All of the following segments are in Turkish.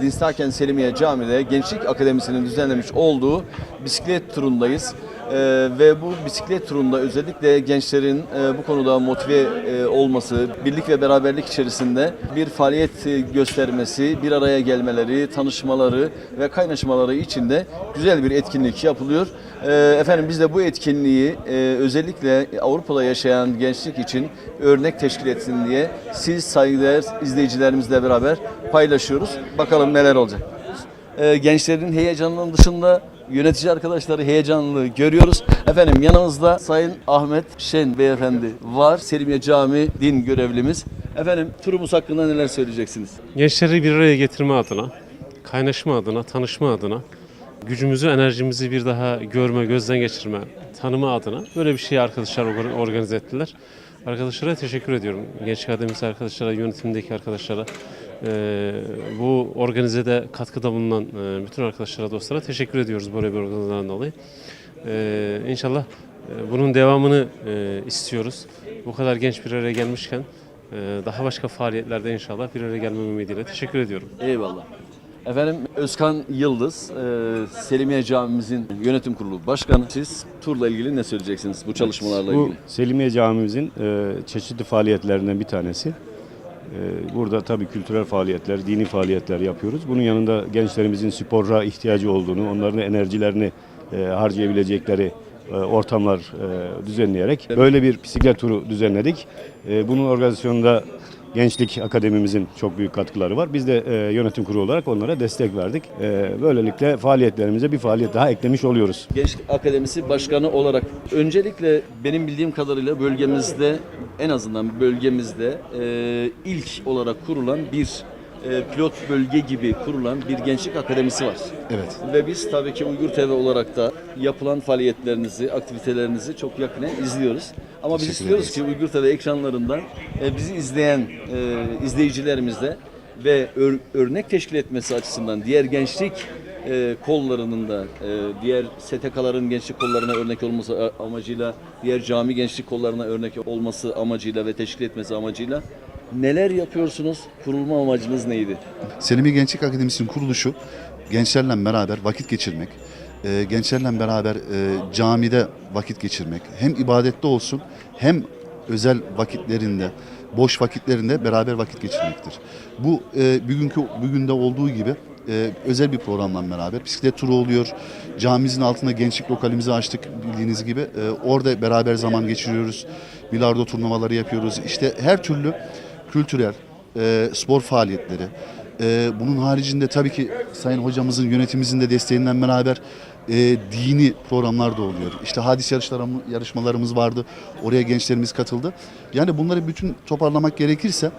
Dinstaken Selimiye Camii'de Gençlik Akademisi'nin düzenlemiş olduğu bisiklet turundayız. Ve bu bisiklet turunda özellikle gençlerin bu konuda motive olması, birlik ve beraberlik içerisinde bir faaliyet göstermesi, bir araya gelmeleri, tanışmaları ve kaynaşmaları içinde güzel bir etkinlik yapılıyor. Efendim biz de bu etkinliği özellikle Avrupa'da yaşayan gençlik için örnek teşkil etsin diye siz saygıdeğer izleyicilerimizle beraber paylaşıyoruz. Bakalım neler olacak. Gençlerin heyecanının dışında yönetici arkadaşları heyecanlı görüyoruz. Efendim yanımızda Sayın Ahmet Şen Beyefendi var. Selimiye Camii din görevlimiz. Efendim turumuz hakkında neler söyleyeceksiniz? Gençleri bir araya getirme adına, kaynaşma adına, tanışma adına, gücümüzü, enerjimizi bir daha görme, gözden geçirme, tanıma adına böyle bir şeyi arkadaşlar organize ettiler. Arkadaşlara teşekkür ediyorum. Gençlik Akademisi arkadaşlara, yönetimdeki arkadaşlara, bu organizede katkıda bulunan bütün arkadaşlara, dostlara teşekkür ediyoruz böyle bir organizasyondan dolayı. İnşallah bunun devamını istiyoruz. Bu kadar genç bir araya gelmişken daha başka faaliyetlerde inşallah bir araya gelme ümidiyle teşekkür ediyorum. Eyvallah. Efendim Özkan Yıldız, Selimiye Camimizin yönetim kurulu başkanı. Siz turla ilgili ne söyleyeceksiniz bu çalışmalarla ilgili? Bu Selimiye Camimizin çeşitli faaliyetlerinden bir tanesi. Burada tabii kültürel faaliyetler, dini faaliyetler yapıyoruz. Bunun yanında gençlerimizin spora ihtiyacı olduğunu, onların enerjilerini harcayabilecekleri ortamlar düzenleyerek böyle bir bisiklet turu düzenledik. Bunun organizasyonunda Gençlik Akademimizin çok büyük katkıları var. Biz de yönetim kurulu olarak onlara destek verdik. Böylelikle faaliyetlerimize bir faaliyet daha eklemiş oluyoruz. Gençlik Akademisi Başkanı olarak öncelikle benim bildiğim kadarıyla bölgemizde en azından bölgemizde ilk olarak kurulan bir pilot bölge gibi kurulan bir gençlik akademisi var. Evet. Ve biz tabii ki Uygur TV olarak da yapılan faaliyetlerinizi, aktivitelerinizi çok yakinen izliyoruz. Ama biz istiyoruz ki Uygur TV ekranlarından bizi izleyen izleyicilerimizle ve örnek teşkil etmesi açısından diğer gençlik kollarının da diğer STK'ların gençlik kollarına örnek olması amacıyla, diğer cami gençlik kollarına örnek olması amacıyla ve teşkil etmesi amacıyla neler yapıyorsunuz? Kurulma amacınız neydi? Selimiye Gençlik Akademisi'nin kuruluşu gençlerle beraber vakit geçirmek, gençlerle beraber camide vakit geçirmek, hem ibadette olsun hem özel vakitlerinde, boş vakitlerinde beraber vakit geçirmektir. Bu bugün de olduğu gibi özel bir programla beraber bisiklet turu oluyor. Camimizin altında gençlik lokalimizi açtık bildiğiniz gibi. Orada beraber zaman geçiriyoruz. Bilardo turnuvaları yapıyoruz. İşte her türlü kültürel, spor faaliyetleri. Bunun haricinde tabii ki Sayın Hocamızın, yönetimimizin de desteğinden beraber dini programlar da oluyor. İşte hadis yarışmalarımız vardı. Oraya gençlerimiz katıldı. Yani bunları bütün toparlamak gerekirse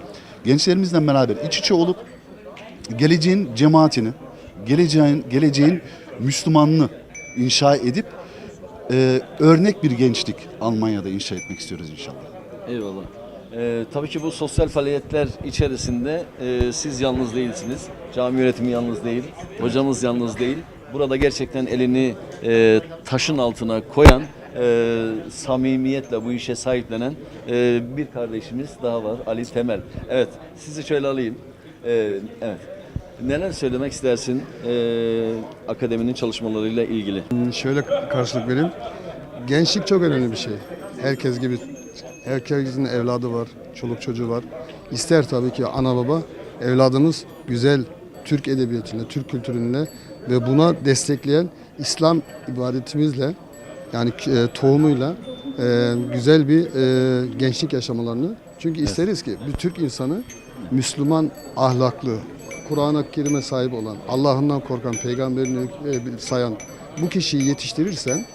gençlerimizle beraber iç içe olup geleceğin cemaatini, geleceğin Müslümanlığını inşa edip örnek bir gençlik Almanya'da inşa etmek istiyoruz inşallah. Eyvallah. Tabii ki bu sosyal faaliyetler içerisinde siz yalnız değilsiniz. Cami yönetimi yalnız değil. Hocamız yalnız değil. Burada gerçekten elini taşın altına koyan, samimiyetle bu işe sahiplenen bir kardeşimiz daha var. Ali Temel. Evet, sizi şöyle alayım. Evet. Neler söylemek istersin akademinin çalışmalarıyla ilgili? Şöyle karşılık vereyim. Gençlik çok önemli bir şey. Herkes gibi, herkesin evladı var, çoluk çocuğu var. İster tabii ki ana baba evladımız güzel Türk edebiyatıyla, Türk kültürüyle ve buna destekleyen İslam ibadetimizle yani tohumuyla güzel bir gençlik yaşamalarını. Çünkü isteriz ki bir Türk insanı Müslüman, ahlaklı, Kur'an-ı Kerim'e sahip olan, Allah'ından korkan, peygamberini sayan bu kişiyi yetiştirirsen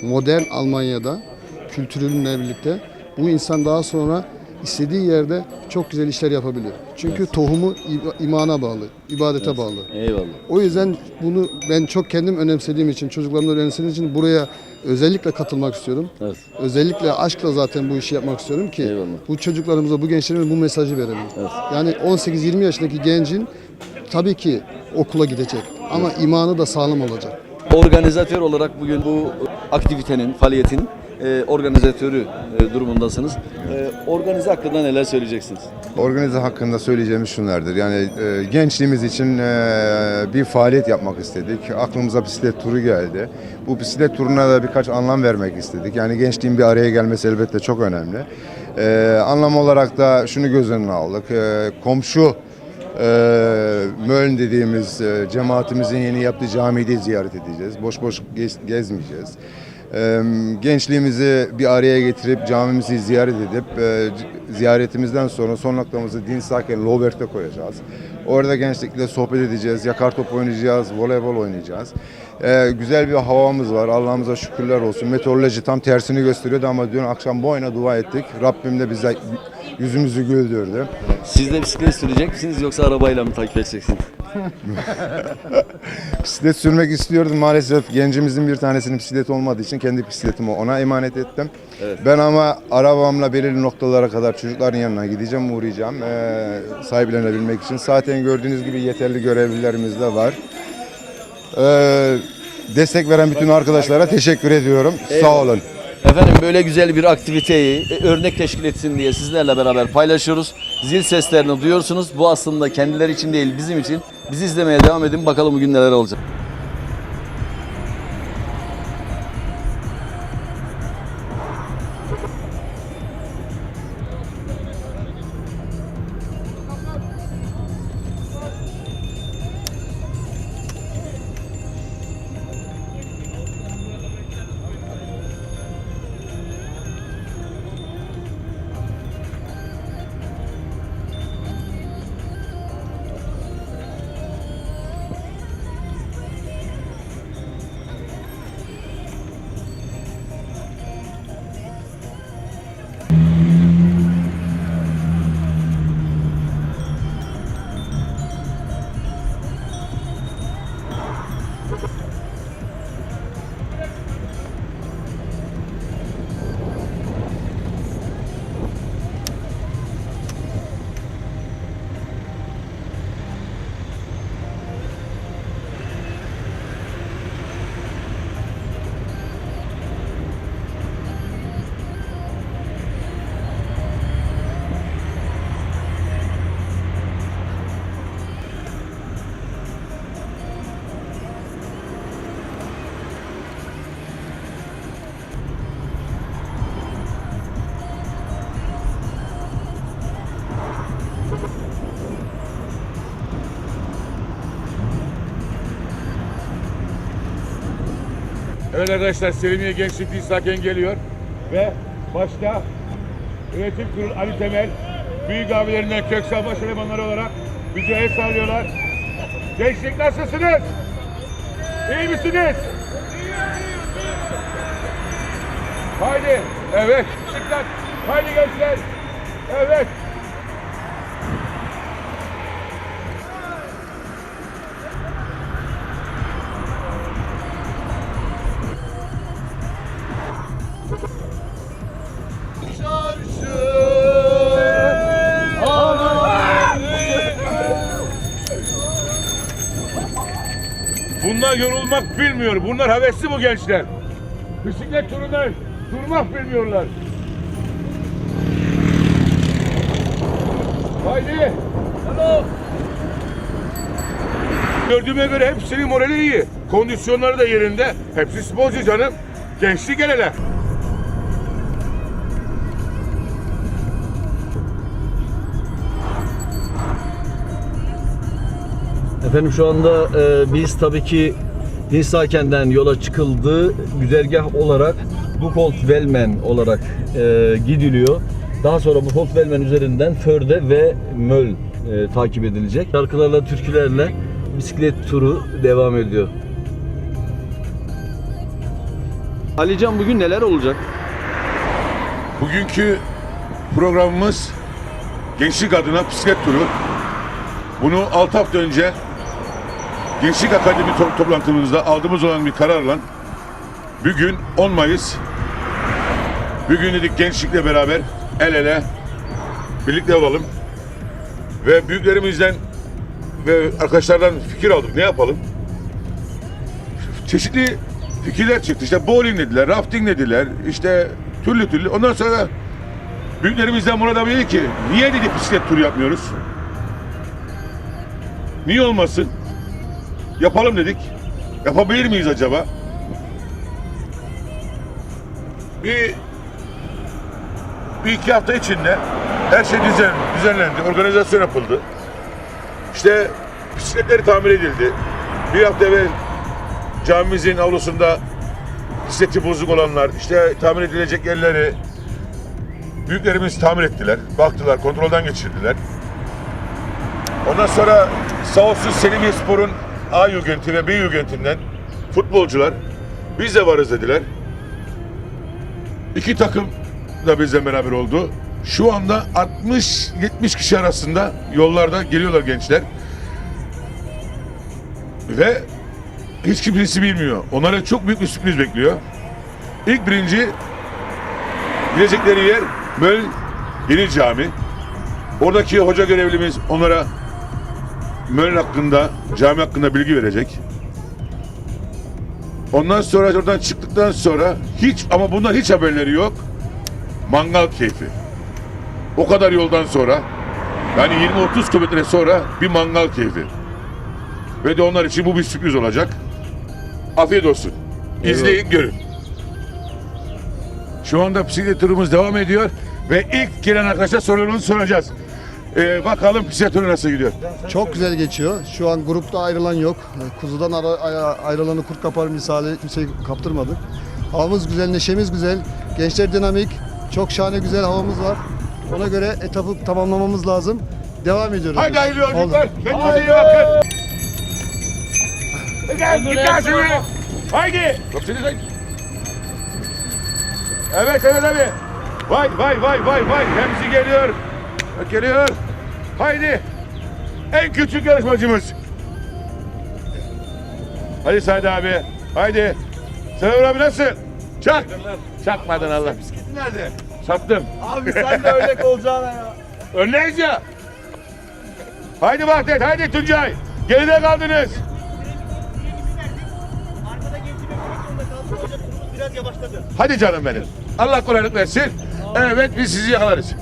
modern Almanya'da kültürünle birlikte bu insan daha sonra istediği yerde çok güzel işler yapabilir. Çünkü tohumu imana bağlı, ibadete bağlı. Eyvallah. O yüzden bunu ben çok kendim önemsediğim için, çocuklarımla önemsediğim için buraya özellikle katılmak istiyorum. Evet. Özellikle aşkla zaten bu işi yapmak istiyorum ki Eyvallah. bu çocuklarımıza, bu gençlerimize bu mesajı verelim. Evet. Yani 18-20 yaşındaki gencin tabii ki okula gidecek ama imanı da sağlam olacak. Organizatör olarak bugün bu aktivitenin, faaliyetin organizatörü durumundasınız. Organize hakkında neler söyleyeceksiniz? Organize hakkında söyleyeceğimiz şunlardır. Yani gençliğimiz için bir faaliyet yapmak istedik. Aklımıza bisiklet turu geldi. Bu bisiklet turuna da birkaç anlam vermek istedik. Yani gençliğin bir araya gelmesi elbette çok önemli. Anlam olarak da şunu göz önüne aldık. Komşu Mölln dediğimiz cemaatimizin yeni yaptığı camiyi de ziyaret edeceğiz. Boş boş gezmeyeceğiz. Gençliğimizi bir araya getirip camimizi ziyaret edip ziyaretimizden sonra son noktamızı Dinsaken Lobert'e koyacağız. Orada gençlikle sohbet edeceğiz, yakar top oynayacağız, voleybol oynayacağız. Güzel bir havamız var. Allah'ımıza şükürler olsun. Meteoroloji tam tersini gösteriyordu ama dün akşam boyuna dua ettik. Rabbim de bize yüzümüzü güldürdü. Siz de bisiklet sürecek misiniz yoksa arabayla mı takip edeceksiniz? Bisiklet sürmek istiyordum. Maalesef gencimizin bir tanesinin bisiklet olmadığı için kendi bisikletimi ona emanet ettim. Evet. Ben ama arabamla belirli noktalara kadar çocukların yanına gideceğim, uğrayacağım. Sahiplenebilmek için. Zaten gördüğünüz gibi yeterli görevlilerimiz de var. Destek veren bütün arkadaşlara teşekkür ediyorum. Sağ olun. Efendim böyle güzel bir aktiviteyi örnek teşkil etsin diye sizlerle beraber paylaşıyoruz. Zil seslerini duyuyorsunuz. Bu aslında kendileri için değil bizim için. Bizi izlemeye devam edin. Bakalım bugün neler olacak. Evet arkadaşlar, Selimiye Gençlik Dinsaken geliyor ve başta Yönetim Kurulu Ali Temel, büyük abilerinden Köksal baş elemanları olarak bize el sağlıyorlar. Gençlik nasılsınız? İyi misiniz? Haydi, evet. Dikkat. Haydi gençler. Evet. Bunlar yorulmak bilmiyor. Bunlar hevesli bu gençler. Bisiklet turunda durmak bilmiyorlar. Haydi. Hello. Gördüğüme göre hepsinin morali iyi. Kondisyonları da yerinde. Hepsi sporcu canım. Gençlik el ele. Efendim şu anda biz tabii ki Dinsaken'den yola çıkıldı. Güzergah olarak Buchholz-Velmen olarak gidiliyor. Daha sonra Buchholz-Velmen üzerinden Förde ve Mölln takip edilecek. Şarkılarla, türkülerle bisiklet turu devam ediyor. Alican bugün neler olacak? Bugünkü programımız gençlik adına bisiklet turu. Bunu 6 hafta önce Gençlik Akademi toplantımızda aldığımız olan bir kararla bugün 10 Mayıs bugün dedik gençlikle beraber el ele birlikte olalım ve büyüklerimizden ve arkadaşlardan fikir aldık. Ne yapalım? Çeşitli fikirler çıktı. İşte bowling dediler, rafting dediler, işte türlü. Ondan sonra büyüklerimizden Murat abi dedi ki, niye dedi bisiklet turu yapmıyoruz? Niye olmasın? Yapalım dedik. Yapabilir miyiz acaba? Bir iki hafta içinde her şey düzenlendi, organizasyon yapıldı. İşte bisikletleri tamir edildi. Bir hafta evvel camimizin avlusunda bisikleti bozuk olanlar, işte tamir edilecek yerleri büyüklerimiz tamir ettiler. Baktılar, kontrolden geçirdiler. Ondan sonra sağ olsun Selimiyespor'un A Jugend'i ve B Jugend'inden futbolcular biz de varız dediler. 2 takım da bizle beraber oldu. Şu anda 60-70 kişi arasında yollarda geliyorlar gençler. Ve hiç kimsesi bilmiyor. Onlara çok büyük bir sürpriz bekliyor. İlk birinci gidecekleri yer Möl Yeni Cami. Oradaki hoca görevlimiz onlara Möl hakkında, cami hakkında bilgi verecek. Ondan sonra oradan çıktıktan sonra ama bundan hiç haberleri yok. Mangal keyfi. O kadar yoldan sonra, yani 20-30 kilometre sonra bir mangal keyfi. Ve de onlar için bu bir sürpriz olacak. Afiyet olsun. İzleyin, görün. Şu anda bisiklet turumuz devam ediyor ve ilk gelen arkadaşlar sorularını soracağız. Bakalım bisiklet turu nasıl gidiyor? Çok güzel geçiyor. Şu an grupta ayrılan yok. Kuzudan ayrılanı kurt kapar misali kimseyi kaptırmadık. Havamız güzel, neşemiz güzel. Gençler dinamik. Çok şahane güzel havamız var. Ona göre etapı tamamlamamız lazım. Devam ediyoruz. Haydi hayırlı yolculuklar. Kendinize iyi bakın. Gel şimdi. Haydi. Evet abi. Vay. Hepsi geliyor. Geliyor. Haydi. En küçük yarışmacımız. Hadi Sadi abi. Haydi. Selam abi nasıl? Çak. Çakmadın Allah. Bisikletin nerede? Sattım. Abi sen de örnek olacağına ya. Önleyiz ya. Haydi Vahdet, haydi Tuncay. Geride kaldınız. Biraz yavaşladı. Hadi canım benim. Allah kolaylık versin. Evet biz sizi yakalarız.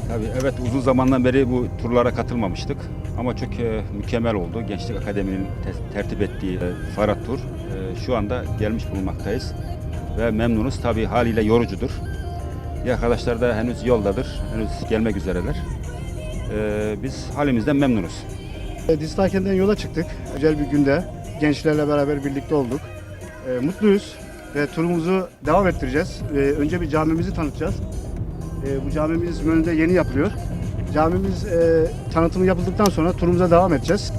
Tabii evet, uzun zamandan beri bu turlara katılmamıştık ama çok mükemmel oldu. Gençlik Akademi'nin tertip ettiği Farad Tur şu anda gelmiş bulunmaktayız ve memnunuz. Tabii haliyle yorucudur. Arkadaşlar da henüz yoldadır, henüz gelmek üzereler. Biz halimizden memnunuz. Distaken'den yola çıktık. Özel bir günde gençlerle beraber birlikte olduk. Mutluyuz ve turumuzu devam ettireceğiz. Önce bir camimizi tanıtacağız. Bu camimiz Möln'de yeni yapılıyor. Camimiz tanıtımı yapıldıktan sonra turumuza devam edeceğiz.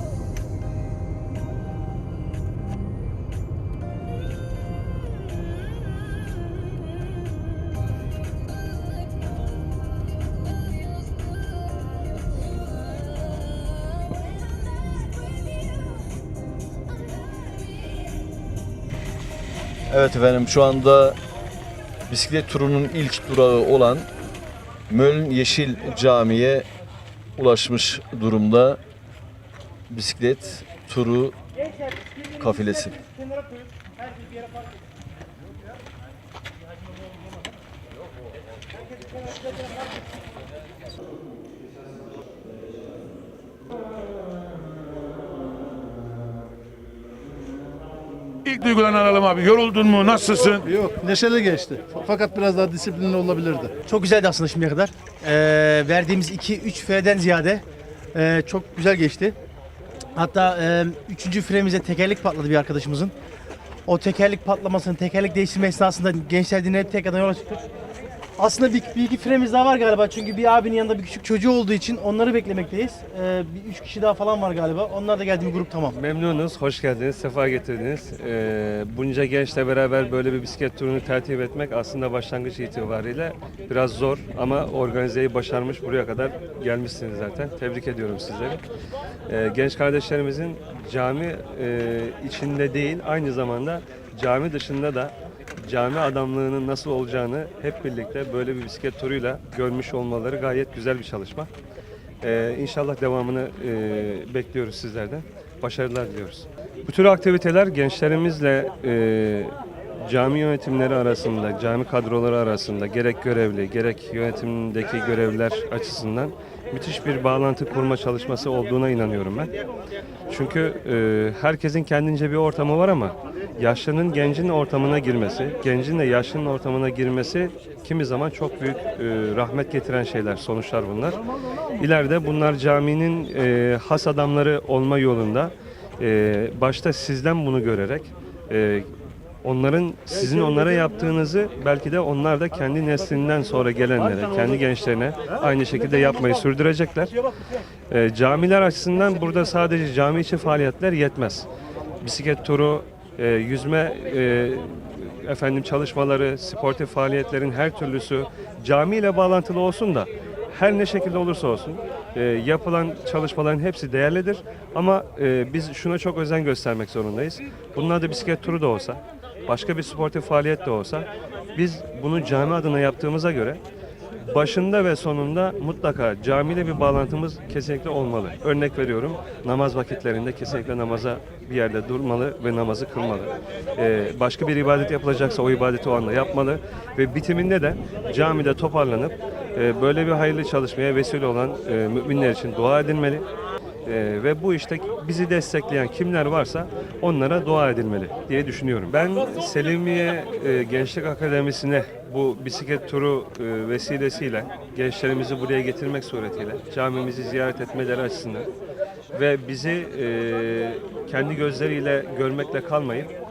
Evet efendim, şu anda bisiklet turunun ilk durağı olan Möln Yeşil Cami'ye ulaşmış durumda bisiklet turu kafilesi. İlk duygularını alalım abi. Yoruldun mu? Nasılsın? Yok, neşeli geçti. Fakat biraz daha disiplinli olabilirdi. Çok güzeldi aslında şimdiye kadar. Verdiğimiz 2-3 freden ziyade çok güzel geçti. Hatta 3. fremimize tekerlek patladı bir arkadaşımızın. O tekerlek patlamasının, tekerlek değiştirme esnasında gençler dinleyip tekrardan yola çıktık. Aslında bir iki fremiz daha var galiba çünkü bir abinin yanında bir küçük çocuğu olduğu için onları beklemekteyiz. Bir 3 kişi daha falan var galiba. Onlar da geldi, bir grup tamam. Memnunuz, hoş geldiniz, sefa getirdiniz. Bunca gençle beraber böyle bir bisiklet turunu tertip etmek aslında başlangıç itibariyle biraz zor ama organizeyi başarmış, buraya kadar gelmişsiniz zaten. Tebrik ediyorum sizleri. Genç kardeşlerimizin cami içinde değil, aynı zamanda cami dışında da cami adamlığının nasıl olacağını hep birlikte böyle bir bisiklet turuyla görmüş olmaları gayet güzel bir çalışma. İnşallah devamını bekliyoruz sizlerden. Başarılar diliyoruz. Bu tür aktiviteler gençlerimizle cami yönetimleri arasında, cami kadroları arasında gerek görevli, gerek yönetimdeki görevliler açısından müthiş bir bağlantı kurma çalışması olduğuna inanıyorum ben. Çünkü herkesin kendince bir ortamı var ama yaşlının gencin ortamına girmesi, gencin de yaşlının ortamına girmesi kimi zaman çok büyük rahmet getiren şeyler, sonuçlar bunlar. İleride bunlar caminin has adamları olma yolunda başta sizden bunu görerek sizin onlara yaptığınızı belki de onlar da kendi neslinden sonra gelenlere, kendi gençlerine aynı şekilde yapmayı sürdürecekler. Camiler açısından burada sadece cami için faaliyetler yetmez. Bisiklet turu, yüzme çalışmaları, sportif faaliyetlerin her türlüsü camiyle bağlantılı olsun da her ne şekilde olursa olsun yapılan çalışmaların hepsi değerlidir. Ama biz şuna çok özen göstermek zorundayız. Bunlar da bisiklet turu da olsa, başka bir sportif faaliyet de olsa biz bunu cami adına yaptığımıza göre başında ve sonunda mutlaka camiyle bir bağlantımız kesinlikle olmalı. Örnek veriyorum, namaz vakitlerinde kesinlikle namaza bir yerde durmalı ve namazı kılmalı. Başka bir ibadet yapılacaksa o ibadeti o anda yapmalı ve bitiminde de camide toparlanıp böyle bir hayırlı çalışmaya vesile olan müminler için dua edilmeli. Ve bu işte bizi destekleyen kimler varsa onlara dua edilmeli diye düşünüyorum. Ben Selimiye Gençlik Akademisi'ne bu bisiklet turu vesilesiyle gençlerimizi buraya getirmek suretiyle camimizi ziyaret etmeleri açısından ve bizi kendi gözleriyle görmekle kalmayıp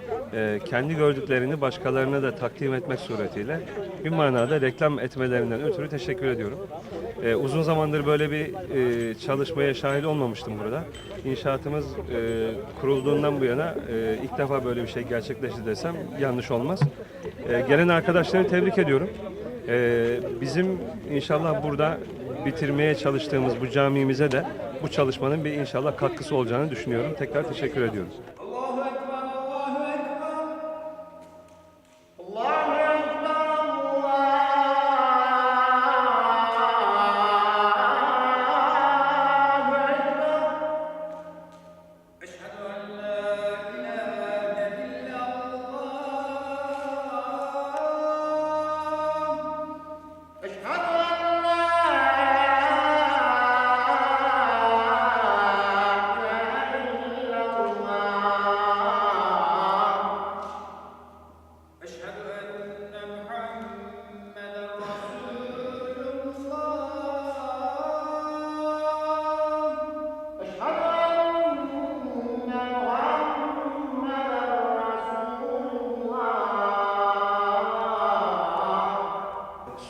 kendi gördüklerini başkalarına da takdim etmek suretiyle bir manada reklam etmelerinden ötürü teşekkür ediyorum. Uzun zamandır böyle bir çalışmaya şahit olmamıştım burada. İnşaatımız kurulduğundan bu yana ilk defa böyle bir şey gerçekleşti desem yanlış olmaz. Gelen arkadaşları tebrik ediyorum. Bizim inşallah burada bitirmeye çalıştığımız bu camimize de bu çalışmanın bir inşallah katkısı olacağını düşünüyorum. Tekrar teşekkür ediyoruz.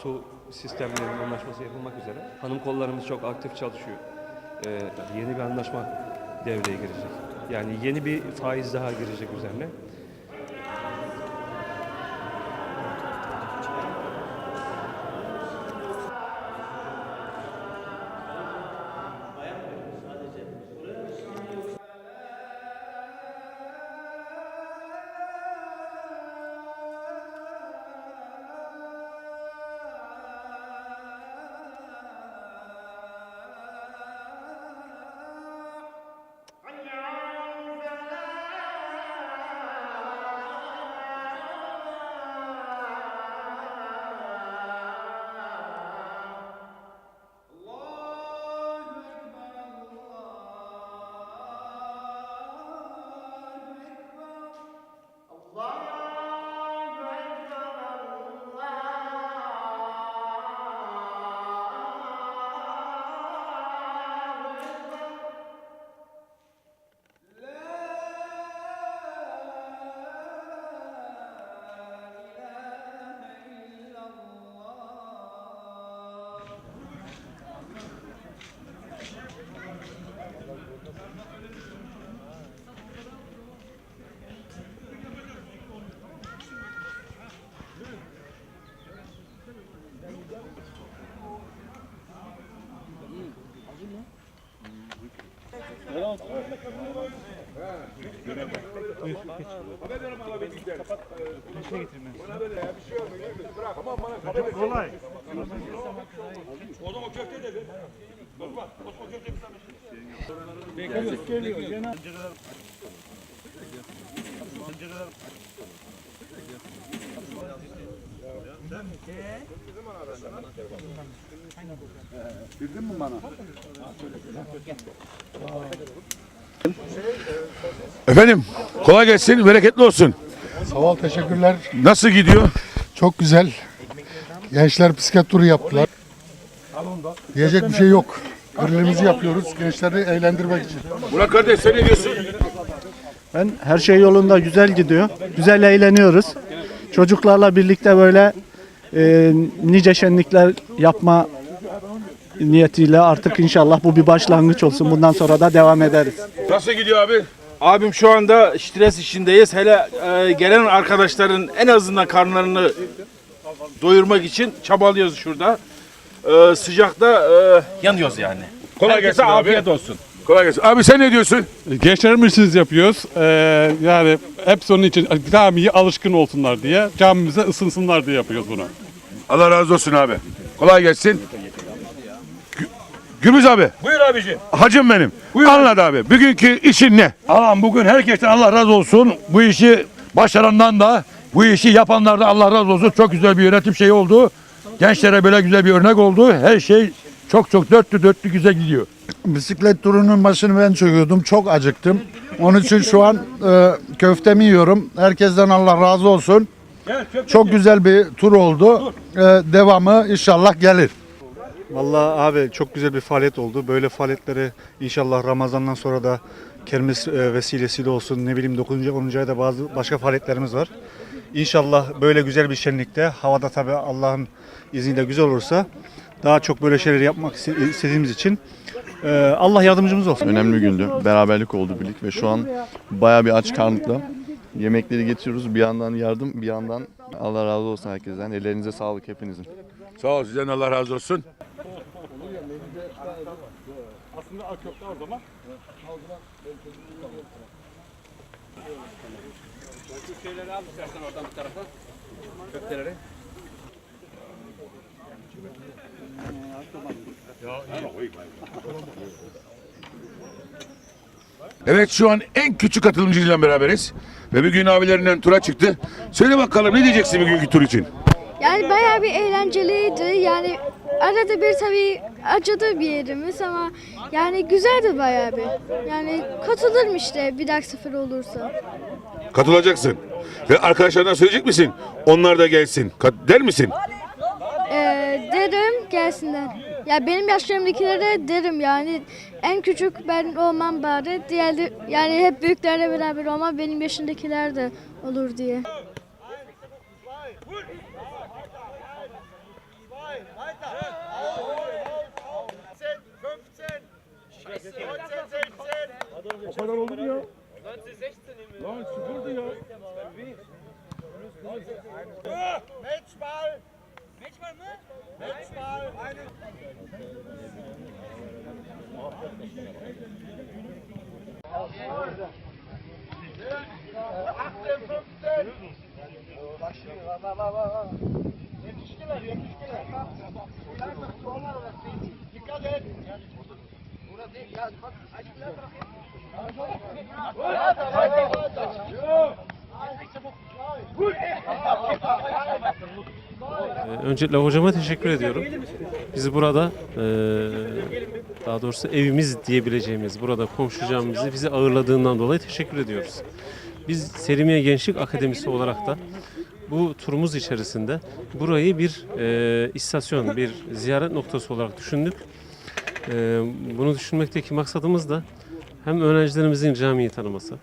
Su sistemlerinin anlaşması yapılmak üzere. Hanım kollarımız çok aktif çalışıyor. Yeni bir anlaşma devreye girecek. Yani yeni bir faiz daha girecek üzerine. Efendim kolay gelsin, bereketli olsun. Sağ ol, teşekkürler. Nasıl gidiyor? Çok güzel. Gençler bisiklet turu yaptılar. Diyecek bir şey yok. Görevimizi yapıyoruz gençleri eğlendirmek için. Burak kardeş sen ne diyorsun? Ben her şey yolunda, güzel gidiyor. Güzel eğleniyoruz. Çocuklarla birlikte böyle nice şenlikler yapma niyetiyle artık inşallah bu bir başlangıç olsun. Bundan sonra da devam ederiz. Nasıl gidiyor abi? Abim şu anda stres içindeyiz. Hele gelen arkadaşların en azından karnlarını doyurmak için çabalıyoruz şurada. Sıcakta yanıyoruz yani. Kolay Herkese gelsin abi. afiyet olsun. Kolay gelsin. Abi sen ne diyorsun? Gençlerimiz yapıyoruz. Yani hepsi onun için camiye alışkın olsunlar diye, camimize ısınsınlar diye yapıyoruz bunu. Allah razı olsun abi. Kolay gelsin. Gürbüz abi. Buyur abiciğim. Hacım benim. Anlat abi. Bugünkü işin ne? Ağam bugün herkesten Allah razı olsun. Bu işi başarandan da bu işi yapanlardan Allah razı olsun. Çok güzel bir yönetim şeyi oldu. Gençlere böyle güzel bir örnek oldu. Her şey çok dörtlü güzel gidiyor. Bisiklet turunun başını ben çöküyordum. Çok acıktım. Onun için şu an köftemi yiyorum. Herkesten Allah razı olsun. Çok güzel bir tur oldu. Devamı inşallah gelir. Vallahi abi çok güzel bir faaliyet oldu. Böyle faaliyetleri inşallah Ramazan'dan sonra da kermes vesilesiyle olsun. Ne bileyim 9. 10. ayda bazı başka faaliyetlerimiz var. İnşallah böyle güzel bir şenlikte havada tabii Allah'ın izniyle güzel olursa daha çok böyle şeyler yapmak istediğimiz için Allah yardımcımız olsun. Önemli gündü. Beraberlik oldu, birlik ve şu an bayağı bir aç karnılıkla yemekleri getiriyoruz. Bir yandan yardım, bir yandan Allah razı olsun herkesten. Ellerinize sağlık hepinizin. Sağ ol sizden Allah razı olsun. Evet şu an en küçük katılımcıyla beraberiz. Ve bugün abilerinden tura çıktı. Söyle bakalım ne diyeceksin bugünkü tur için? Yani bayağı bir eğlenceliydi. Yani arada bir tabii acıdı bir yerimiz ama yani güzeldi bayağı bir. Yani katılırım işte bir dahaki sefer olursa. Katılacaksın. Ve arkadaşlarına söyleyecek misin? Onlar da gelsin. Der misin? Derim gelsinler. Ya benim yaşlarımdakilere derim yani en küçük ben olmam bari. Diğer yani hep büyüklerle beraber olmam benim yaşındakiler de olur diye. O kadar oldu mu ya? Lan sıfırdı ya. Matchball. Matchball mı? Matchball. Dikkat et. Öncelikle hocama teşekkür ediyorum. Bizi burada daha doğrusu evimiz diyebileceğimiz burada komşu camimizi bizi ağırladığından dolayı teşekkür ediyoruz. Biz Selimiye Gençlik Akademisi olarak da bu turumuz içerisinde burayı bir istasyon, bir ziyaret noktası olarak düşündük. Bunu düşünmekteki maksadımız da hem öğrencilerimizin camiyi tanıması,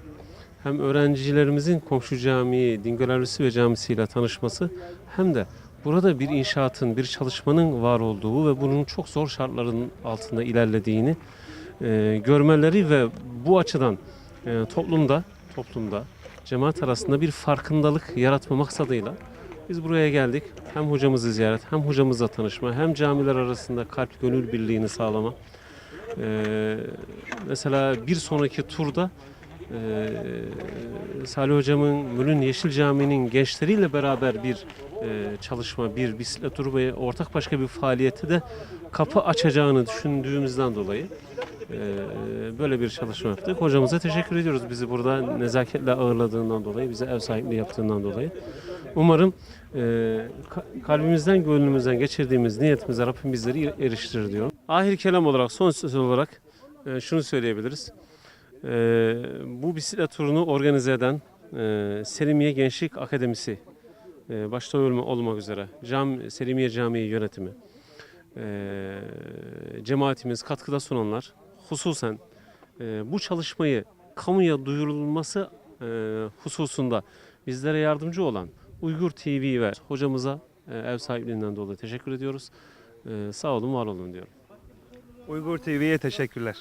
hem öğrencilerimizin komşu camiyi, Dingöl ve camisiyle tanışması, hem de burada bir inşaatın, bir çalışmanın var olduğu ve bunun çok zor şartların altında ilerlediğini görmeleri ve bu açıdan toplumda, cemaat arasında bir farkındalık yaratma maksadıyla biz buraya geldik. Hem hocamızı ziyaret, hem hocamızla tanışma, hem camiler arasında kalp gönül birliğini sağlama. Mesela bir sonraki turda Salih Hocam'ın Mülün Yeşil Camii'nin gençleriyle beraber bir çalışma, bir bisiklet turu ve ortak başka bir faaliyete de kapı açacağını düşündüğümüzden dolayı böyle bir çalışma yaptık. Hocamıza teşekkür ediyoruz bizi burada nezaketle ağırladığından dolayı, bize ev sahipliği yaptığından dolayı. Umarım kalbimizden, gönlümüzden geçirdiğimiz niyetimize Rabbim bizleri eriştirir diyorum. Ahir kelam olarak, son söz olarak şunu söyleyebiliriz. Bu bisiklet turunu organize eden Selimiye Gençlik Akademisi, başta olmak üzere Selimiye Camii yönetimi, cemaatimiz, katkıda sunanlar, hususen bu çalışmayı kamuya duyurulması hususunda bizlere yardımcı olan Uygur TV ve hocamıza ev sahipliğinden dolayı teşekkür ediyoruz. Sağ olun, var olun diyorum. Uygur TV'ye teşekkürler.